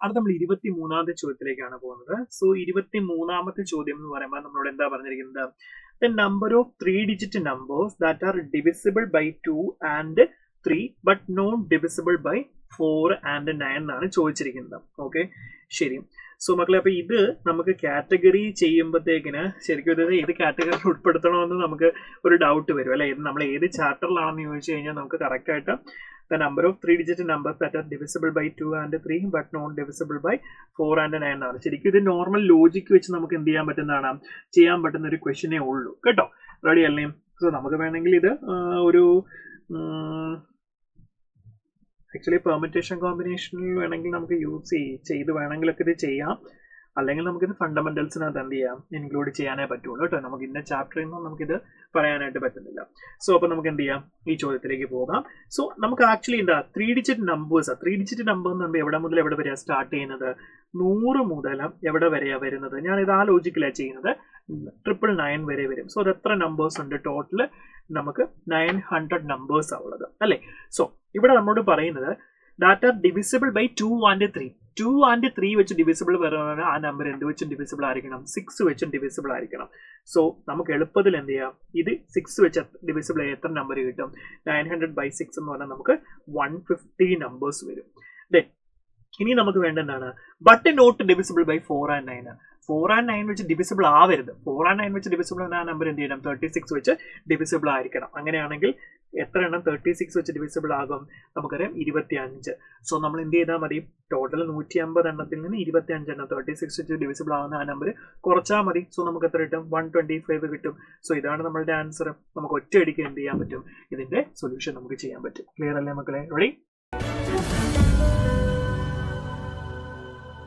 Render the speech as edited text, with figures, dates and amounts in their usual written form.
അത് നമ്മൾ 23ാമത്തെ ചോദ്യത്തിലേക്കാണ് പോകുന്നത്. സോ 23ാമത്തെ ചോദ്യം എന്ന് പറയുമ്പോൾ നമ്മളോട് എന്താ പറഞ്ഞിരിക്കുന്നത്? The number of 3-digit numbers that are divisible by 2 and 3 but not divisible by 4 and 9 എന്നാണ് ചോദിച്ചിരിക്കുന്നത്. ഓക്കെ, ശരി. സോ മക്കളെ, അപ്പൊ ഇത് നമുക്ക് കാറ്റഗറി ചെയ്യുമ്പോഴത്തേക്കിന് ശരിക്കും ഇത് ഏത് കാറ്റഗറിയിൽ ഉൾപ്പെടുത്തണമെന്ന് നമുക്ക് ഒരു ഡൗട്ട് വരും അല്ലെ. ഇത് നമ്മൾ ഏത് ചാപ്റ്ററിലാണെന്ന് ചോദിച്ചു കഴിഞ്ഞാൽ നമുക്ക് കറക്റ്റ് ആയിട്ട് the number of 3-digit numbers that are divisible by 2 and 3 but not divisible by 4 and 9 ആണ്. ശരിക്കും ഇത് നോർമൽ ലോജിക്ക് വെച്ച് നമുക്ക് എന്ത് ചെയ്യാൻ പറ്റുന്നതാണ്, ചെയ്യാൻ പറ്റുന്ന ഒരു ക്വസ്റ്റ്യനേ ഉള്ളൂ കേട്ടോ. റെഡി അല്ലേ? സോ നമുക്ക് വേണമെങ്കിൽ ഇത് ഒരു ആക്ച്വലി പെർമിറ്റേഷൻ കോമ്പിനേഷനിൽ വേണമെങ്കിൽ നമുക്ക് യൂസ് ചെയ്ത് വേണമെങ്കിലൊക്കെ ഇത് ചെയ്യാം. അല്ലെങ്കിൽ നമുക്കിത് ഫണ്ടമെന്റൽസിനകത്ത് എന്ത് ചെയ്യാം, ഇൻക്ലൂഡ് ചെയ്യാനേ പറ്റുള്ളൂ കേട്ടോ. നമുക്ക് ഇന്ന ചാപ്റ്ററിൽ നിന്നും നമുക്കിത് പറയാനായിട്ട് പറ്റുന്നില്ല. സോ അപ്പൊ നമുക്ക് എന്ത് ചെയ്യാം, ഈ ചോദ്യത്തിലേക്ക് പോകാം. സോ നമുക്ക് ആക്ച്വലി എന്താ 3-digit നമ്പേഴ്സ്, 3-digit നമ്പർ എന്ന് പറയുമ്പോൾ എവിടെ മുതൽ എവിടെ വരെയാ സ്റ്റാർട്ട് ചെയ്യുന്നത്? 100 മുതൽ എവിടെ വരെയാ വരുന്നത്? ഞാൻ ഇത് ആ ലോജിക്കിലാണ് ചെയ്യുന്നത്. 999 വരെ വരും. സോ അത് എത്ര നമ്പേഴ്സ് ഉണ്ട്? ടോട്ടൽ നമുക്ക് 900 നമ്പേഴ്സ് ആ ഉള്ളത് അല്ലേ. സോ ഇവിടെ നമ്മോട് പറയുന്നത് that are divisible by 2 and 3. 2 and 3 വെച്ച് ഡിവിസിബിൾ വരുന്ന ആ നമ്പർ എന്ത് വെച്ചും ഡിവിസിബിൾ ആയിരിക്കണം? 6 വെച്ചും ഡിവിസിബിൾ ആയിരിക്കണം. സോ നമുക്ക് എളുപ്പത്തിൽ എന്ത് ചെയ്യാം, ഇത് 6 വെച്ച് ഡിവിസിബിൾ എത്ര നമ്പർ കിട്ടും? 900/6 എന്ന് പറഞ്ഞാൽ നമുക്ക് 150 നമ്പേഴ്സ് വരും. ഇനി നമുക്ക് വേണ്ട എന്താണ്? But not divisible by 4 and 9. 4 and 9 വെച്ച് ഡിവിസിബിൾ ആവരുത്. 4 and 9 വെച്ച് ഡിവിസിബിൾ എന്ന നമ്പർ എന്ത് ചെയ്യണം? 36 വെച്ച് ഡിവിസിബിൾ ആയിരിക്കണം. അങ്ങനെയാണെങ്കിൽ എത്ര എണ്ണം 36 വെച്ച് ഡിവിസിബിൾ ആകും? നമുക്കറിയാം 25. സോ നമ്മൾ എന്ത് ചെയ്താൽ മതി? ടോട്ടൽ 150 എണ്ണത്തിൽ നിന്ന് 25 എണ്ണം 36 വെച്ച് ഡിവിസിബിൾ ആവുന്ന ആ നമ്പർ കുറച്ചാൽ മതി. സോ നമുക്ക് എത്ര കിട്ടും? 125 കിട്ടും. സോ ഇതാണ് നമ്മളുടെ ആൻസർ. നമുക്ക് ഒറ്റയടിക്ക് എന്ത് ചെയ്യാൻ പറ്റും? ഇതിന്റെ സൊല്യൂഷൻ നമുക്ക് ചെയ്യാൻ പറ്റും. ക്ലിയർ അല്ലേ മക്കളെ? റെഡി?